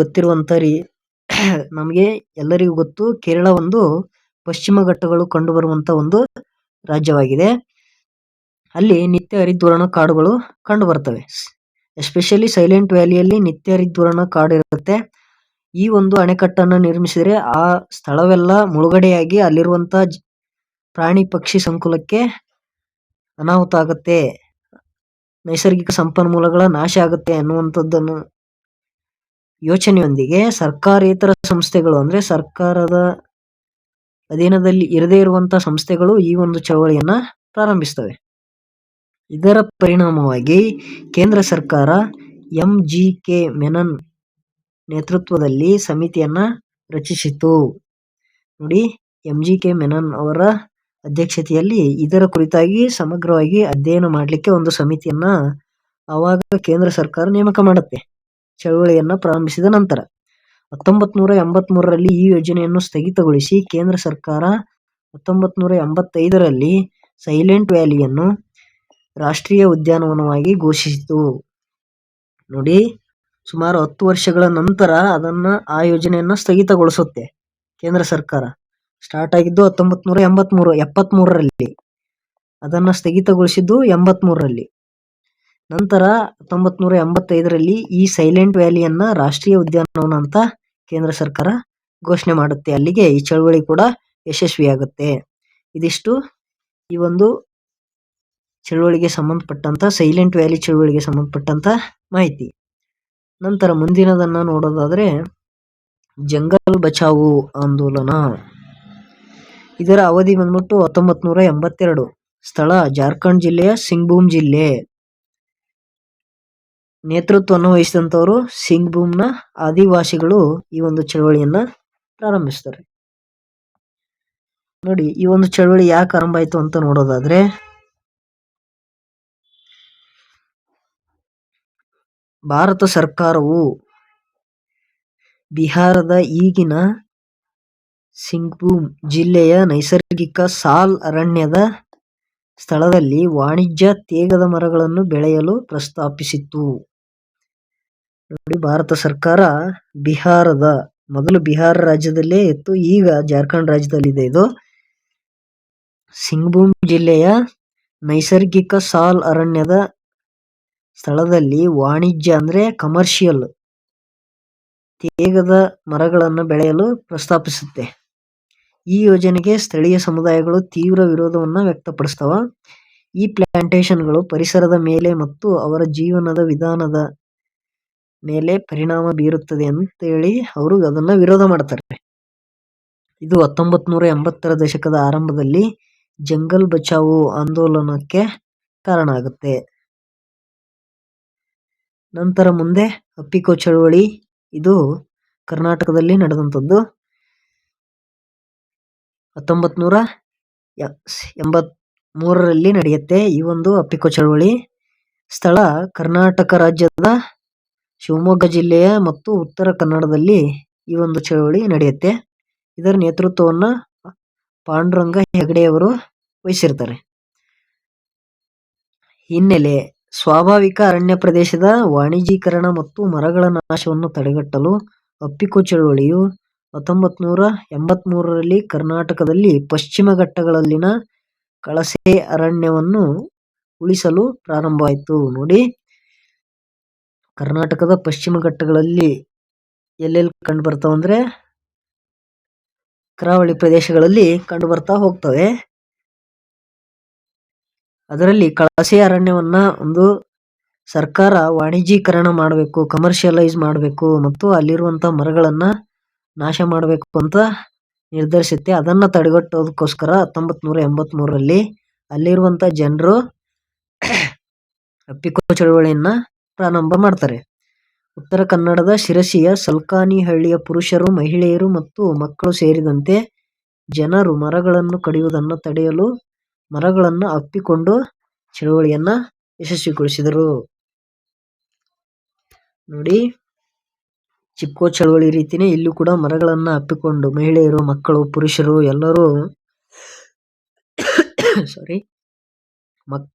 ನಮಗೆ ಎಲ್ಲರಿಗೂ ಗೊತ್ತು, ಕೇರಳ ಒಂದು ಪಶ್ಚಿಮ ಘಟ್ಟಗಳು ಕಂಡು ಬರುವಂತ ಒಂದು ರಾಜ್ಯವಾಗಿದೆ. ಅಲ್ಲಿ ನಿತ್ಯ ಹರಿದ್ವರ್ಣ ಕಾಡುಗಳು ಕಂಡು ಬರ್ತವೆ. ಎಸ್ಪೆಷಲಿ ಸೈಲೆಂಟ್ ವ್ಯಾಲಿಯಲ್ಲಿ ನಿತ್ಯ ಹರಿದ್ವರ್ಣ ಕಾಡಿರುತ್ತೆ. ಈ ಒಂದು ಅಣೆಕಟ್ಟನ್ನು ನಿರ್ಮಿಸಿದರೆ ಆ ಸ್ಥಳವೆಲ್ಲ ಮುಳುಗಡೆಯಾಗಿ ಅಲ್ಲಿರುವಂತ ಪ್ರಾಣಿ ಪಕ್ಷಿ ಸಂಕುಲಕ್ಕೆ ಅನಾಹುತ ಆಗುತ್ತೆ, ನೈಸರ್ಗಿಕ ಸಂಪನ್ಮೂಲಗಳ ನಾಶ ಆಗುತ್ತೆ ಅನ್ನುವಂಥದ್ದನ್ನು ಯೋಚನೆಯೊಂದಿಗೆ ಸರ್ಕಾರೇತರ ಸಂಸ್ಥೆಗಳು, ಅಂದ್ರೆ ಸರ್ಕಾರದ ಅಧೀನದಲ್ಲಿ ಇರದೇ ಇರುವಂತಹ ಸಂಸ್ಥೆಗಳು ಈ ಒಂದು ಚಳವಳಿಯನ್ನ ಪ್ರಾರಂಭಿಸ್ತವೆ. ಇದರ ಪರಿಣಾಮವಾಗಿ ಕೇಂದ್ರ ಸರ್ಕಾರ MGK ಮೆನನ್ ನೇತೃತ್ವದಲ್ಲಿ ಸಮಿತಿಯನ್ನ ರಚಿಸಿತು. ನೋಡಿ, MGK ಮೆನನ್ ಅವರ ಅಧ್ಯಕ್ಷತೆಯಲ್ಲಿ ಇದರ ಕುರಿತಾಗಿ ಸಮಗ್ರವಾಗಿ ಅಧ್ಯಯನ ಮಾಡಲಿಕ್ಕೆ ಒಂದು ಸಮಿತಿಯನ್ನ ಆವಾಗ ಕೇಂದ್ರ ಸರ್ಕಾರ ನೇಮಕ ಮಾಡುತ್ತೆ ಚಳವಳಿಯನ್ನ ಪ್ರಾರಂಭಿಸಿದ ನಂತರ. 1983ರಲ್ಲಿ ಈ ಯೋಜನೆಯನ್ನು ಸ್ಥಗಿತಗೊಳಿಸಿ ಕೇಂದ್ರ ಸರ್ಕಾರ 1985ರಲ್ಲಿ ಸೈಲೆಂಟ್ ವ್ಯಾಲಿಯನ್ನು ರಾಷ್ಟ್ರೀಯ ಉದ್ಯಾನವನವಾಗಿ ಘೋಷಿಸಿತು. ನೋಡಿ, ಸುಮಾರು 10 ವರ್ಷಗಳ ನಂತರ ಆ ಯೋಜನೆಯನ್ನ ಸ್ಥಗಿತಗೊಳಿಸುತ್ತೆ ಕೇಂದ್ರ ಸರ್ಕಾರ. ಸ್ಟಾರ್ಟ್ ಆಗಿದ್ದು 1973ರಲ್ಲಿ, ಅದನ್ನ ಸ್ಥಗಿತಗೊಳಿಸಿದ್ದು 83ರಲ್ಲಿ. ನಂತರ 1985ರಲ್ಲಿ ಈ ಸೈಲೆಂಟ್ ವ್ಯಾಲಿಯನ್ನ ರಾಷ್ಟ್ರೀಯ ಉದ್ಯಾನವನ ಅಂತ ಕೇಂದ್ರ ಸರ್ಕಾರ ಘೋಷಣೆ ಮಾಡುತ್ತೆ. ಅಲ್ಲಿಗೆ ಈ ಚಳವಳಿ ಕೂಡ ಯಶಸ್ವಿಯಾಗುತ್ತೆ. ಇದಿಷ್ಟು ಈ ಒಂದು ಚಳವಳಿಗೆ ಸಂಬಂಧಪಟ್ಟಂತ, ಸೈಲೆಂಟ್ ವ್ಯಾಲಿ ಚಳವಳಿಗೆ ಸಂಬಂಧಪಟ್ಟಂತ ಮಾಹಿತಿ. ನಂತರ ಮುಂದಿನದನ್ನ ನೋಡೋದಾದ್ರೆ ಜಂಗಲ್ ಬಚಾವೋ ಆಂದೋಲನ. ಇದರ ಅವಧಿ ಬಂದ್ಬಿಟ್ಟು 1982. ಸ್ಥಳ ಜಾರ್ಖಂಡ್ ಜಿಲ್ಲೆಯ ಸಿಂಗ್ಭೂಮ್ ಜಿಲ್ಲೆ. ನೇತೃತ್ವವನ್ನು ವಹಿಸಿದಂತವರು ಸಿಂಗ್ಭೂಮ್ನ ಆದಿವಾಸಿಗಳು ಈ ಒಂದು ಚಳವಳಿಯನ್ನ ಪ್ರಾರಂಭಿಸ್ತಾರೆ. ನೋಡಿ, ಈ ಒಂದು ಚಳವಳಿ ಯಾಕೆ ಆರಂಭ ಆಯ್ತು ಅಂತ ನೋಡೋದಾದ್ರೆ, ಭಾರತ ಸರ್ಕಾರವು ಬಿಹಾರದ ಈಗಿನ ಸಿಂಗ್ಭೂಮ್ ಜಿಲ್ಲೆಯ ನೈಸರ್ಗಿಕ ಸಾಲ್ ಅರಣ್ಯದ ಸ್ಥಳದಲ್ಲಿ ವಾಣಿಜ್ಯ ತೇಗದ ಮರಗಳನ್ನು ಬೆಳೆಯಲು ಪ್ರಸ್ತಾಪಿಸಿತ್ತು. ನೋಡಿ, ಭಾರತ ಸರ್ಕಾರ ಮೊದಲು ಬಿಹಾರ ರಾಜ್ಯದಲ್ಲೇ ಇತ್ತು, ಈಗ ಜಾರ್ಖಂಡ್ ರಾಜ್ಯದಲ್ಲಿದೆ. ಇದು ಸಿಂಗ್ಭೂಮ್ ಜಿಲ್ಲೆಯ ನೈಸರ್ಗಿಕ ಸಾಲ್ ಅರಣ್ಯದ ಸ್ಥಳದಲ್ಲಿ ವಾಣಿಜ್ಯ ಅಂದ್ರೆ ಕಮರ್ಷಿಯಲ್ ತೇಗದ ಮರಗಳನ್ನು ಬೆಳೆಯಲು ಪ್ರಸ್ತಾಪಿಸುತ್ತೆ. ಈ ಯೋಜನೆಗೆ ಸ್ಥಳೀಯ ಸಮುದಾಯಗಳು ತೀವ್ರ ವಿರೋಧವನ್ನ ವ್ಯಕ್ತಪಡಿಸ್ತವ. ಈ ಪ್ಲಾಂಟೇಶನ್ಗಳು ಪರಿಸರದ ಮೇಲೆ ಮತ್ತು ಅವರ ಜೀವನದ ವಿಧಾನದ ಮೇಲೆ ಪರಿಣಾಮ ಬೀರುತ್ತದೆ ಅಂತ ಹೇಳಿ ಅವರು ಅದನ್ನ ವಿರೋಧ ಮಾಡ್ತಾರೆ. ಇದು 1980ರ ದಶಕದ ಆರಂಭದಲ್ಲಿ ಜಂಗಲ್ ಬಚಾವೋ ಆಂದೋಲನಕ್ಕೆ ಕಾರಣ ಆಗುತ್ತೆ. ನಂತರ ಮುಂದೆ ಅಪ್ಪಿಕೋ ಚಳವಳಿ. ಇದು ಕರ್ನಾಟಕದಲ್ಲಿ ನಡೆದಂಥದ್ದು. 1983ರಲ್ಲಿ ನಡೆಯುತ್ತೆ ಈ ಒಂದು ಅಪ್ಪಿಕೋ ಚಳವಳಿ. ಸ್ಥಳ ಕರ್ನಾಟಕ ರಾಜ್ಯದ ಶಿವಮೊಗ್ಗ ಜಿಲ್ಲೆಯ ಮತ್ತು ಉತ್ತರ ಕನ್ನಡದಲ್ಲಿ ಈ ಒಂದು ಚಳವಳಿ ನಡೆಯುತ್ತೆ. ಇದರ ನೇತೃತ್ವವನ್ನ ಪಾಂಡುರಂಗ ಹೆಗಡೆಯವರು ವಹಿಸಿರ್ತಾರೆ. ಹಿನ್ನೆಲೆ: ಸ್ವಾಭಾವಿಕ ಅರಣ್ಯ ಪ್ರದೇಶದ ವಾಣಿಜ್ಯೀಕರಣ ಮತ್ತು ಮರಗಳ ನಾಶವನ್ನು ತಡೆಗಟ್ಟಲು ಅಪ್ಪಿಕೋ ಚಳವಳಿಯು 1983ರಲ್ಲಿ ಕರ್ನಾಟಕದಲ್ಲಿ ಪಶ್ಚಿಮ ಘಟ್ಟಗಳಲ್ಲಿನ ಕಳಸೆ ಅರಣ್ಯವನ್ನು ಉಳಿಸಲು ಪ್ರಾರಂಭವಾಯಿತು. ನೋಡಿ, ಕರ್ನಾಟಕದ ಪಶ್ಚಿಮ ಘಟ್ಟಗಳಲ್ಲಿ ಎಲ್ಲೆಲ್ಲಿ ಕಂಡು ಬರ್ತಾವಂದ್ರೆ ಕರಾವಳಿ ಪ್ರದೇಶಗಳಲ್ಲಿ ಕಂಡು ಬರ್ತಾ ಹೋಗ್ತವೆ. ಅದರಲ್ಲಿ ಕಳಸೆ ಅರಣ್ಯವನ್ನ ಒಂದು ಸರ್ಕಾರ ವಾಣಿಜ್ಯೀಕರಣ ಮಾಡಬೇಕು, ಕಮರ್ಷಿಯಲೈಸ್ ಮಾಡಬೇಕು ಮತ್ತು ಅಲ್ಲಿರುವಂತ ಮರಗಳನ್ನ ನಾಶ ಮಾಡಬೇಕು ಅಂತ ನಿರ್ಧರಿಸುತ್ತೆ. ಅದನ್ನ ತಡೆಗಟ್ಟೋದಕ್ಕೋಸ್ಕರ 1983ರಲ್ಲಿ ಅಲ್ಲಿರುವಂತ ಜನರು ಅಪ್ಪಿಕೋ ಚಳವಳಿಯನ್ನ ಪ್ರಾರಂಭ ಮಾಡ್ತಾರೆ. ಉತ್ತರ ಕನ್ನಡದ ಶಿರಸಿಯ ಸಲ್ಕಾನಿ ಹಳ್ಳಿಯ ಪುರುಷರು, ಮಹಿಳೆಯರು ಮತ್ತು ಮಕ್ಕಳು ಸೇರಿದಂತೆ ಜನರು ಮರಗಳನ್ನು ಕಡಿಯುವುದನ್ನು ತಡೆಯಲು ಮರಗಳನ್ನು ಅಪ್ಪಿಕೊಂಡು ಚಳವಳಿಯನ್ನ ಯಶಸ್ವಿಗೊಳಿಸಿದರು. ನೋಡಿ, ಚಿಪ್ಕೋ ಚಳವಳಿ ರೀತಿನೇ ಇಲ್ಲೂ ಕೂಡ ಮರಗಳನ್ನ ಅಪ್ಪಿಕೊಂಡು ಮಹಿಳೆಯರು, ಮಕ್ಕಳು, ಪುರುಷರು ಎಲ್ಲರೂ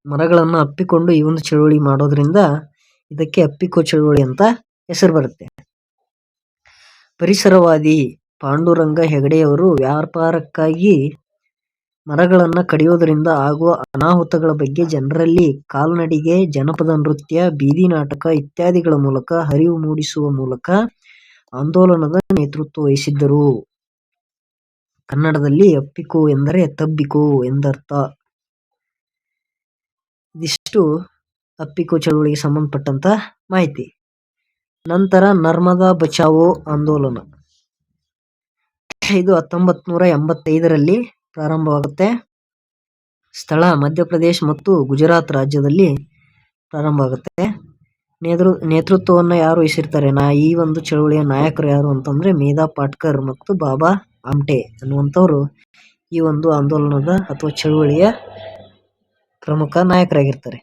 ಮರಗಳನ್ನ ಅಪ್ಪಿಕೊಂಡು ಈ ಒಂದು ಚಳವಳಿ ಮಾಡೋದ್ರಿಂದ ಇದಕ್ಕೆ ಅಪ್ಪಿಕೋ ಚಳವಳಿ ಅಂತ ಹೆಸರು ಬರುತ್ತೆ. ಪರಿಸರವಾದಿ ಪಾಂಡುರಂಗ ಹೆಗಡೆಯವರು ವ್ಯಾಪಾರಕ್ಕಾಗಿ ಮರಗಳನ್ನ ಕಡಿಯೋದರಿಂದ ಆಗುವ ಅನಾಹುತಗಳ ಬಗ್ಗೆ ಜನರಲ್ಲಿ ಕಾಲ್ನಡಿಗೆ, ಜನಪದ ನೃತ್ಯ, ಬೀದಿ ನಾಟಕ ಇತ್ಯಾದಿಗಳ ಮೂಲಕ ಅರಿವು ಮೂಡಿಸುವ ಮೂಲಕ ಆಂದೋಲನದ ನೇತೃತ್ವ ವಹಿಸಿದ್ದರು. ಕನ್ನಡದಲ್ಲಿ ಅಪ್ಪಿಕೋ ಎಂದರೆ ತಬ್ಬಿಕೋ ಎಂದರ್ಥ. ಇದಿಷ್ಟು ಅಪ್ಪಿಕೋ ಚಳವಳಿಗೆ ಸಂಬಂಧಪಟ್ಟಂತ ಮಾಹಿತಿ. ನಂತರ ನರ್ಮದಾ ಬಚಾವೋ ಆಂದೋಲನ. ಇದು 1985ರಲ್ಲಿ ಪ್ರಾರಂಭವಾಗುತ್ತೆ. ಸ್ಥಳ ಮಧ್ಯಪ್ರದೇಶ ಮತ್ತು ಗುಜರಾತ್ ರಾಜ್ಯದಲ್ಲಿ ಪ್ರಾರಂಭ ಆಗುತ್ತೆ. ನೇತೃತ್ವವನ್ನು ಯಾರು ವಹಿಸಿರ್ತಾರೆ? ಈ ಒಂದು ಚಳವಳಿಯ ನಾಯಕರು ಯಾರು ಅಂತಂದ್ರೆ ಮೇಧಾ ಪಾಟ್ಕರ್ ಮತ್ತು ಬಾಬಾ ಆಮ್ಟೆ ಅನ್ನುವಂಥವ್ರು ಈ ಒಂದು ಆಂದೋಲನದ ಅಥವಾ ಚಳವಳಿಯ ಪ್ರಮುಖ ನಾಯಕರಾಗಿರ್ತಾರೆ.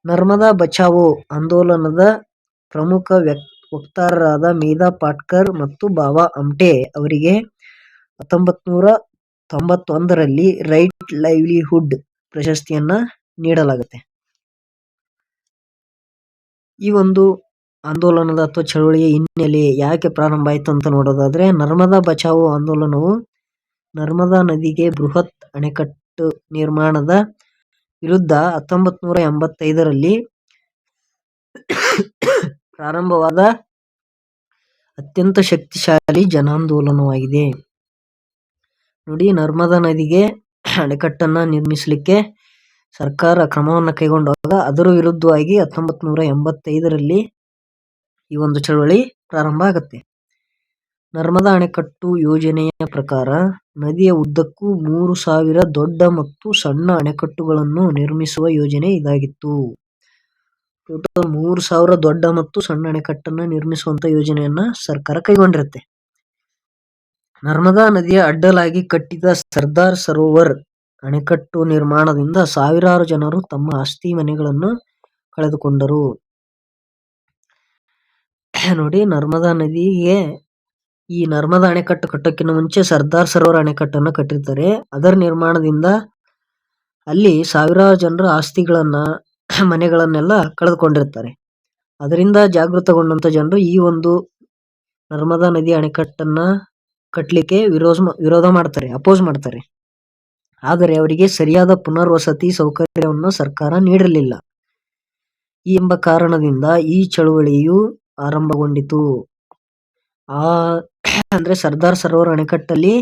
ನರ್ಮದಾ ಬಚಾವೋ ಆಂದೋಲನದ ಪ್ರಮುಖ ವಕ್ತಾರರಾದ ಮೇಧಾ ಪಾಟ್ಕರ್ ಮತ್ತು ಬಾಬಾ ಆಮ್ಟೆ ಅವರಿಗೆ 1991ರಲ್ಲಿ ರೈಟ್ ಲೈವ್ಲಿಹುಡ್ ಪ್ರಶಸ್ತಿಯನ್ನ ನೀಡಲಾಗುತ್ತೆ. ಈ ಒಂದು ಆಂದೋಲನದ ಅಥವಾ ಚಳವಳಿಯ ಹಿನ್ನೆಲೆ ಯಾಕೆ ಪ್ರಾರಂಭ ಆಯಿತು ಅಂತ ನೋಡೋದಾದ್ರೆ, ನರ್ಮದಾ ಬಚಾವೋ ಆಂದೋಲನವು ನರ್ಮದಾ ನದಿಗೆ ಬೃಹತ್ ಅಣೆಕಟ್ಟು ನಿರ್ಮಾಣದ ವಿರುದ್ಧ 1985ರಲ್ಲಿ ಪ್ರಾರಂಭವಾದ ಅತ್ಯಂತ ಶಕ್ತಿಶಾಲಿ ಜನಾಂದೋಲನವಾಗಿದೆ. ನೋಡಿ, ನರ್ಮದಾ ನದಿಗೆ ಅಣೆಕಟ್ಟನ್ನ ನಿರ್ಮಿಸಲಿಕ್ಕೆ ಸರ್ಕಾರ ಕ್ರಮವನ್ನು ಕೈಗೊಂಡಾಗ ಅದರ ವಿರುದ್ಧವಾಗಿ 1985ರಲ್ಲಿ ಈ ಒಂದು ಚಳವಳಿ ಪ್ರಾರಂಭ ಆಗುತ್ತೆ. ನರ್ಮದಾ ಅಣೆಕಟ್ಟು ಯೋಜನೆಯ ಪ್ರಕಾರ ನದಿಯ ಉದ್ದಕ್ಕೂ 3000 ದೊಡ್ಡ ಮತ್ತು ಸಣ್ಣ ಅಣೆಕಟ್ಟುಗಳನ್ನು ನಿರ್ಮಿಸುವ ಯೋಜನೆ ಇದಾಗಿತ್ತು. ಟೋಟಲ್ 3000 ದೊಡ್ಡ ಮತ್ತು ಸಣ್ಣ ಅಣೆಕಟ್ಟನ್ನ ನಿರ್ಮಿಸುವಂತ ಯೋಜನೆಯನ್ನ ಸರ್ಕಾರ ಕೈಗೊಂಡಿರುತ್ತೆ. ನರ್ಮದಾ ನದಿಯ ಅಡ್ಡಲಾಗಿ ಕಟ್ಟಿದ ಸರ್ದಾರ್ ಸರೋವರ್ ಅಣೆಕಟ್ಟು ನಿರ್ಮಾಣದಿಂದ ಸಾವಿರಾರು ಜನರು ತಮ್ಮ ಆಸ್ತಿ ಮನೆಗಳನ್ನು ಕಳೆದುಕೊಂಡರು. ನೋಡಿ, ನರ್ಮದಾ ನದಿಗೆ ಈ ನರ್ಮದಾ ಅಣೆಕಟ್ಟು ಕಟ್ಟೋಕ್ಕಿಂತ ಮುಂಚೆ ಸರ್ದಾರ್ ಸರೋವರ್ ಅಣೆಕಟ್ಟನ್ನು ಕಟ್ಟಿರ್ತಾರೆ. ಅದರ ನಿರ್ಮಾಣದಿಂದ ಅಲ್ಲಿ ಸಾವಿರಾರು ಜನರು ಆಸ್ತಿಗಳನ್ನ ಮನೆಗಳನ್ನೆಲ್ಲ ಕಳೆದುಕೊಂಡಿರ್ತಾರೆ. ಅದರಿಂದ ಜಾಗೃತಗೊಂಡಂತ ಜನರು ಈ ಒಂದು ನರ್ಮದಾ ನದಿ ಅಣೆಕಟ್ಟನ್ನ ಕಟ್ಟಲಿಕ್ಕೆ ವಿರೋಧ ಮಾಡ್ತಾರೆ, ಅಪೋಸ್ ಮಾಡ್ತಾರೆ. ಆದರೆ ಅವರಿಗೆ ಸರಿಯಾದ ಪುನರ್ವಸತಿ ಸೌಕರ್ಯವನ್ನು ಸರ್ಕಾರ ನೀಡಿರಲಿಲ್ಲ. ಎಂಬ ಕಾರಣದಿಂದ ಈ ಚಳವಳಿಯು ಆರಂಭಗೊಂಡಿತು. ಅಂದ್ರೆ ಸರ್ದಾರ್ ಸರೋವರ್ ಅಣೆಕಟ್ಟಲ್ಲಿ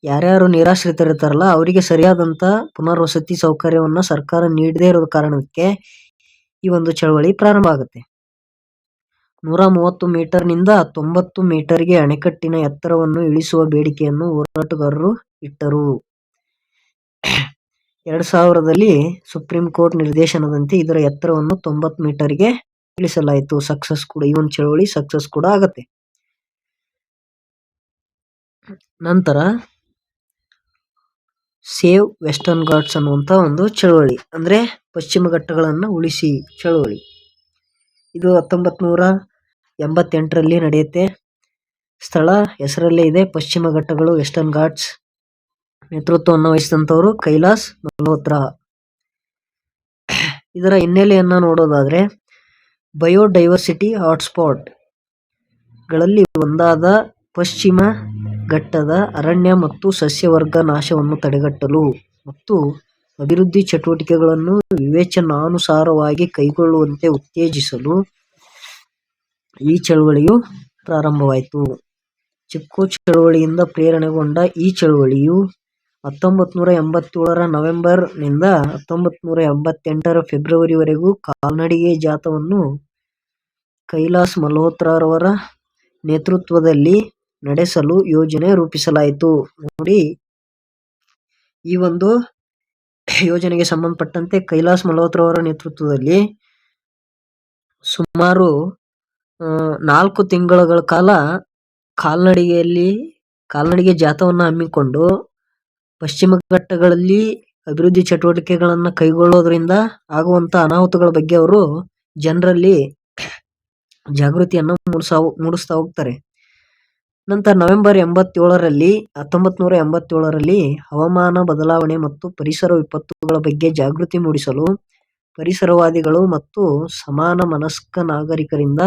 ಯಾರ್ಯಾರು ನಿರಾಶ್ರಿತರಿರ್ತಾರಲ್ಲ ಅವರಿಗೆ ಸರಿಯಾದಂತ ಪುನರ್ವಸತಿ ಸೌಕರ್ಯವನ್ನ ಸರ್ಕಾರ ನೀಡದೇ ಇರೋ ಕಾರಣಕ್ಕೆ ಈ ಒಂದು ಚಳವಳಿ ಪ್ರಾರಂಭ ಆಗುತ್ತೆ. 130 ಮೀಟರ್ನಿಂದ 90 ಮೀಟರ್ಗೆ ಅಣೆಕಟ್ಟಿನ ಎತ್ತರವನ್ನು ಇಳಿಸುವ ಬೇಡಿಕೆಯನ್ನು ಹೋರಾಟಗಾರರು ಇಟ್ಟರು. 2000ರಲ್ಲಿ ಸುಪ್ರೀಂ ಕೋರ್ಟ್ ನಿರ್ದೇಶನದಂತೆ ಇದರ ಎತ್ತರವನ್ನು 90 ಮೀಟರ್ಗೆ ಇಳಿಸಲಾಯಿತು. ಸಕ್ಸಸ್ ಕೂಡ, ಈ ಒಂದು ಚಳವಳಿ ಸಕ್ಸಸ್ ಕೂಡ ಆಗತ್ತೆ. ನಂತರ ಸೇವ್ ವೆಸ್ಟರ್ನ್ ಘಾಟ್ಸ್ ಅನ್ನುವಂತ ಒಂದು ಚಳವಳಿ, ಅಂದ್ರೆ ಪಶ್ಚಿಮ ಘಟ್ಟಗಳನ್ನ ಉಳಿಸಿ ಚಳವಳಿ. ಇದು 1988ರಲ್ಲಿ ನಡೆಯುತ್ತೆ. ಸ್ಥಳ ಹೆಸರಲ್ಲೇ ಇದೆ, ಪಶ್ಚಿಮ ಘಟ್ಟಗಳು, ವೆಸ್ಟರ್ನ್ ಘಾಟ್ಸ್. ನೇತೃತ್ವವನ್ನು ವಹಿಸಿದಂತವರು ಕೈಲಾಸ್ ಮಲ್ಹೋತ್ರಾ. ಇದರ ಹಿನ್ನೆಲೆಯನ್ನ ನೋಡೋದಾದ್ರೆ, ಬಯೋಡೈವರ್ಸಿಟಿ ಹಾಟ್ಸ್ಪಾಟ್ ಗಳಲ್ಲಿ ಒಂದಾದ ಪಶ್ಚಿಮ ಘಟ್ಟದ ಅರಣ್ಯ ಮತ್ತು ಸಸ್ಯವರ್ಗ ನಾಶವನ್ನು ತಡೆಗಟ್ಟಲು ಮತ್ತು ಅಭಿವೃದ್ಧಿ ಚಟುವಟಿಕೆಗಳನ್ನು ವಿವೇಚನಾನುಸಾರವಾಗಿ ಕೈಗೊಳ್ಳುವಂತೆ ಉತ್ತೇಜಿಸಲು ಈ ಚಳವಳಿಯು ಪ್ರಾರಂಭವಾಯಿತು. ಚಿಪ್ಕೋ ಚಳವಳಿಯಿಂದ ಪ್ರೇರಣೆಗೊಂಡ ಈ ಚಳವಳಿಯು 1987ರ ನವೆಂಬರ್ ನಿಂದ 1988ರ ಫೆಬ್ರವರಿವರೆಗೂ ಕಾಲ್ನಡಿಗೆ ಜಾಥಾವನ್ನು ಕೈಲಾಸ್ ಮಲ್ಹೋತ್ರಾರವರ ನೇತೃತ್ವದಲ್ಲಿ ನಡೆಸಲು ಯೋಜನೆ ರೂಪಿಸಲಾಯಿತು. ನೋಡಿ, ಈ ಒಂದು ಯೋಜನೆಗೆ ಸಂಬಂಧಪಟ್ಟಂತೆ ಕೈಲಾಸ್ ಮಲ್ಹೋತ್ರಾ ಅವರ ನೇತೃತ್ವದಲ್ಲಿ ಸುಮಾರು 4 ತಿಂಗಳ ಕಾಲ ಕಾಲ್ನಡಿಗೆ ಜಾಥಾವನ್ನು ಹಮ್ಮಿಕೊಂಡು ಪಶ್ಚಿಮ ಘಟ್ಟಗಳಲ್ಲಿ ಅಭಿವೃದ್ಧಿ ಚಟುವಟಿಕೆಗಳನ್ನ ಕೈಗೊಳ್ಳೋದ್ರಿಂದ ಆಗುವಂತ ಅನಾಹುತಗಳ ಬಗ್ಗೆ ಅವರು ಜನರಲ್ಲಿ ಜಾಗೃತಿಯನ್ನು ಮೂಡಿಸ್ತಾ ಹೋಗ್ತಾರೆ. ನಂತರ ನವೆಂಬರ್ 1987ರಲ್ಲಿ ಹವಾಮಾನ ಬದಲಾವಣೆ ಮತ್ತು ಪರಿಸರ ವಿಪತ್ತುಗಳ ಬಗ್ಗೆ ಜಾಗೃತಿ ಮೂಡಿಸಲು ಪರಿಸರವಾದಿಗಳು ಮತ್ತು ಸಮಾನ ಮನಸ್ಕ ನಾಗರಿಕರಿಂದ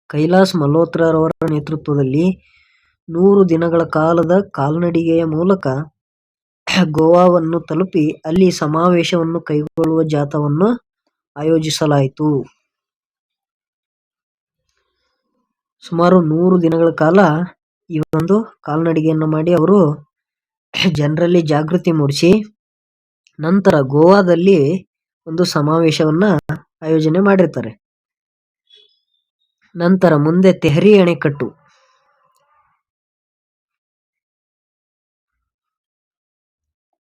ಕೈಲಾಸ್ ಮಲ್ಹೋತ್ರಾರವರ ನೇತೃತ್ವದಲ್ಲಿ 100 ದಿನಗಳ ಕಾಲದ ಕಾಲ್ನಡಿಗೆಯ ಮೂಲಕ ಗೋವಾವನ್ನು ತಲುಪಿ ಅಲ್ಲಿ ಸಮಾವೇಶವನ್ನು ಕೈಗೊಳ್ಳುವ ಜಾಥಾವನ್ನು ಆಯೋಜಿಸಲಾಯಿತು. ಸುಮಾರು 100 ದಿನಗಳ ಕಾಲ ಈ ಒಂದು ಕಾಲ್ನಡಿಗೆಯನ್ನು ಮಾಡಿ ಅವರು ಜನರಲ್ಲಿ ಜಾಗೃತಿ ಮೂಡಿಸಿ ನಂತರ ಗೋವಾದಲ್ಲಿ ಒಂದು ಸಮಾವೇಶವನ್ನ ಆಯೋಜನೆ ಮಾಡಿರ್ತಾರೆ. ನಂತರ ಮುಂದೆ ತೆಹರಿ ಅಣೆಕಟ್ಟು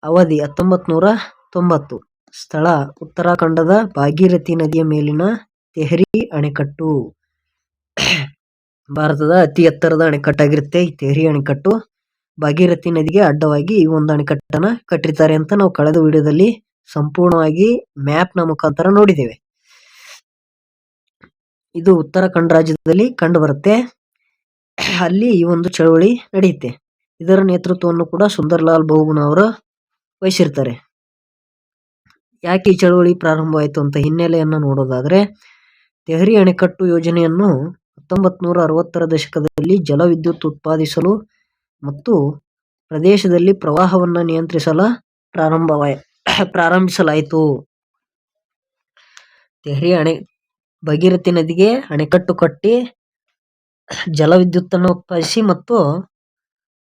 ಅವಧಿ 1990. ಸ್ಥಳ ಉತ್ತರಾಖಂಡದ ಭಾಗೀರಥಿ ನದಿಯ ಮೇಲಿನ ತೆಹರಿ ಅಣೆಕಟ್ಟು. ಭಾರತದ ಅತಿ ಎತ್ತರದ ಅಣೆಕಟ್ಟಾಗಿರುತ್ತೆ ಈ ತೆಹರಿ ಅಣೆಕಟ್ಟು. ಭಾಗೀರಥಿ ನದಿಗೆ ಅಡ್ಡವಾಗಿ ಈ ಒಂದು ಅಣೆಕಟ್ಟನ್ನ ಕಟ್ಟಿರ್ತಾರೆ ಅಂತ ನಾವು ಕಳೆದ ವಿಡಿಯೋದಲ್ಲಿ ಸಂಪೂರ್ಣವಾಗಿ ಮ್ಯಾಪ್ ನ ಮುಖಾಂತರ ನೋಡಿದ್ದೇವೆ. ಇದು ಉತ್ತರಾಖಂಡ ರಾಜ್ಯದಲ್ಲಿ ಕಂಡು ಬರುತ್ತೆ. ಅಲ್ಲಿ ಈ ಒಂದು ಚಳವಳಿ ನಡೆಯುತ್ತೆ. ಇದರ ನೇತೃತ್ವವನ್ನು ಕೂಡ ಸುಂದರ್ಲಾಲ್ ಬಹುಗುಣ ಅವರು ವಹಿಸಿರ್ತಾರೆ. ಯಾಕೆ ಈ ಚಳವಳಿ ಪ್ರಾರಂಭವಾಯಿತು ಅಂತ ಹಿನ್ನೆಲೆಯನ್ನು ನೋಡೋದಾದ್ರೆ, ತೆಹರಿ ಅಣೆಕಟ್ಟು ಯೋಜನೆಯನ್ನು 1960ರ ದಶಕದಲ್ಲಿ ಜಲವಿದ್ಯುತ್ ಉತ್ಪಾದಿಸಲು ಮತ್ತು ಪ್ರದೇಶದಲ್ಲಿ ಪ್ರವಾಹವನ್ನು ನಿಯಂತ್ರಿಸಲು ಪ್ರಾರಂಭಿಸಲಾಯಿತು. ತೆಹರಿ ಭಾಗೀರಥಿ ನದಿಗೆ ಅಣೆಕಟ್ಟು ಕಟ್ಟಿ ಜಲವಿದ್ಯುತ್ತನ್ನು ಉತ್ಪಾದಿಸಿ ಮತ್ತು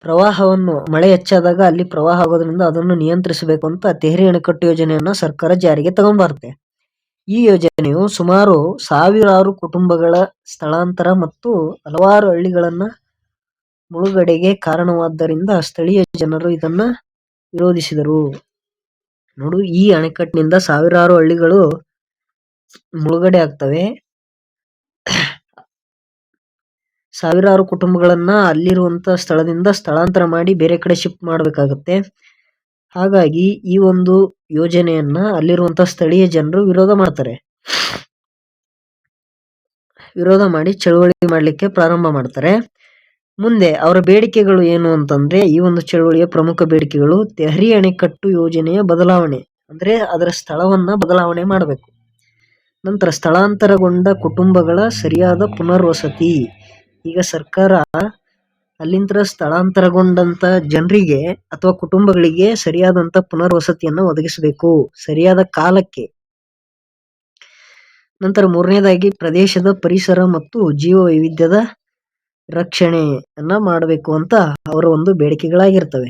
ಪ್ರವಾಹವನ್ನು ಮಳೆ ಹೆಚ್ಚಾದಾಗ ಅಲ್ಲಿ ಪ್ರವಾಹ ಆಗೋದ್ರಿಂದ ಅದನ್ನು ನಿಯಂತ್ರಿಸಬೇಕು ಅಂತ ತೆಹರಿ ಅಣೆಕಟ್ಟು ಯೋಜನೆಯನ್ನ ಸರ್ಕಾರ ಜಾರಿಗೆ ತಗೊಂಡ್ಬರುತ್ತೆ. ಈ ಯೋಜನೆಯು ಸುಮಾರು 1000 ಕುಟುಂಬಗಳ ಸ್ಥಳಾಂತರ ಮತ್ತು ಹಲವಾರು ಹಳ್ಳಿಗಳನ್ನ ಮುಳುಗಡೆಗೆ ಕಾರಣವಾದ್ದರಿಂದ ಸ್ಥಳೀಯ ಜನರು ಇದನ್ನ ವಿರೋಧಿಸಿದರು. ನೋಡು, ಈ ಅಣೆಕಟ್ಟಿನಿಂದ 1000 ಹಳ್ಳಿಗಳು ಮುಳುಗಡೆ ಆಗ್ತವೆ. 1000 ಕುಟುಂಬಗಳನ್ನ ಅಲ್ಲಿರುವಂತ ಸ್ಥಳದಿಂದ ಸ್ಥಳಾಂತರ ಮಾಡಿ ಬೇರೆ ಕಡೆ ಶಿಫ್ಟ್ ಮಾಡಬೇಕಾಗುತ್ತೆ. ಹಾಗಾಗಿ ಈ ಒಂದು ಯೋಜನೆಯನ್ನ ಅಲ್ಲಿರುವಂತ ಸ್ಥಳೀಯ ಜನರು ವಿರೋಧ ಮಾಡ್ತಾರೆ. ವಿರೋಧ ಮಾಡಿ ಚಳವಳಿ ಮಾಡ್ಲಿಕ್ಕೆ ಪ್ರಾರಂಭ ಮಾಡ್ತಾರೆ. ಮುಂದೆ ಅವರ ಬೇಡಿಕೆಗಳು ಏನು ಅಂತಂದ್ರೆ, ಈ ಒಂದು ಚಳವಳಿಯ ಪ್ರಮುಖ ಬೇಡಿಕೆಗಳು ತೆಹರಿ ಅಣೆಕಟ್ಟು ಯೋಜನೆಯ ಬದಲಾವಣೆ, ಅಂದ್ರೆ ಅದರ ಸ್ಥಳವನ್ನ ಬದಲಾವಣೆ ಮಾಡಬೇಕು. ನಂತರ ಸ್ಥಳಾಂತರಗೊಂಡ ಕುಟುಂಬಗಳ ಸರಿಯಾದ ಪುನರ್ವಸತಿ. ಈಗ ಸರ್ಕಾರ ಅಲ್ಲಿಂದ ಸ್ಥಳಾಂತರಗೊಂಡಂತ ಜನರಿಗೆ ಅಥವಾ ಕುಟುಂಬಗಳಿಗೆ ಸರಿಯಾದಂತ ಪುನರ್ವಸತಿಯನ್ನು ಒದಗಿಸಬೇಕು ಸರಿಯಾದ ಕಾಲಕ್ಕೆ. ನಂತರ 3ನೇದಾಗಿ ಪ್ರದೇಶದ ಪರಿಸರ ಮತ್ತು ಜೀವ ವೈವಿಧ್ಯದ ರಕ್ಷಣೆಯನ್ನ ಮಾಡಬೇಕು ಅಂತ ಅವರ ಒಂದು ಬೇಡಿಕೆಗಳಾಗಿರ್ತವೆ.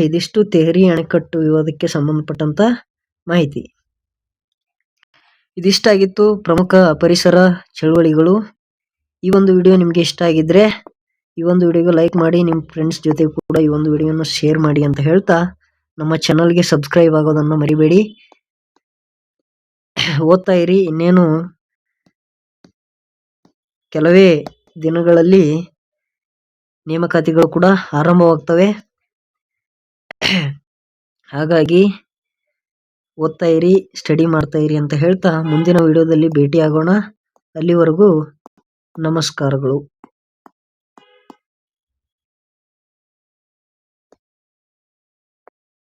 ಇದಿಷ್ಟು ತೆಹರಿ ಅಣೆಕಟ್ಟು ವಿವಾದಕ್ಕೆ ಸಂಬಂಧಪಟ್ಟಂತ ಮಾಹಿತಿ. ಇದಿಷ್ಟಾಗಿತ್ತು ಪ್ರಮುಖ ಪರಿಸರ ಚಳವಳಿಗಳು. ಈ ಒಂದು ವಿಡಿಯೋ ನಿಮ್ಗೆ ಇಷ್ಟ ಆಗಿದ್ರೆ ಈ ಒಂದು ವಿಡಿಯೋಗೆ ಲೈಕ್ ಮಾಡಿ, ನಿಮ್ಮ ಫ್ರೆಂಡ್ಸ್ ಜೊತೆ ಕೂಡ ಈ ಒಂದು ವಿಡಿಯೋನ ಶೇರ್ ಮಾಡಿ ಅಂತ ಹೇಳ್ತಾ, ನಮ್ಮ ಚಾನಲ್ಗೆ ಸಬ್ಸ್ಕ್ರೈಬ್ ಆಗೋದನ್ನ ಮರಿಬೇಡಿ. ಓದ್ತಾ ಇರಿ. ಇನ್ನೇನು ಕೆಲವೇ ದಿನಗಳಲ್ಲಿ ನೇಮಕಾತಿಗಳು ಕೂಡ ಆರಂಭವಾಗ್ತವೆ. ಹಾಗಾಗಿ ಓದ್ತಾ ಇರಿ, ಸ್ಟಡಿ ಮಾಡ್ತಾ ಇರಿ ಅಂತ ಹೇಳ್ತಾ ಮುಂದಿನ ವಿಡಿಯೋದಲ್ಲಿ ಭೇಟಿ ಆಗೋಣ. ಅಲ್ಲಿವರೆಗೂ ನಮಸ್ಕಾರಗಳು.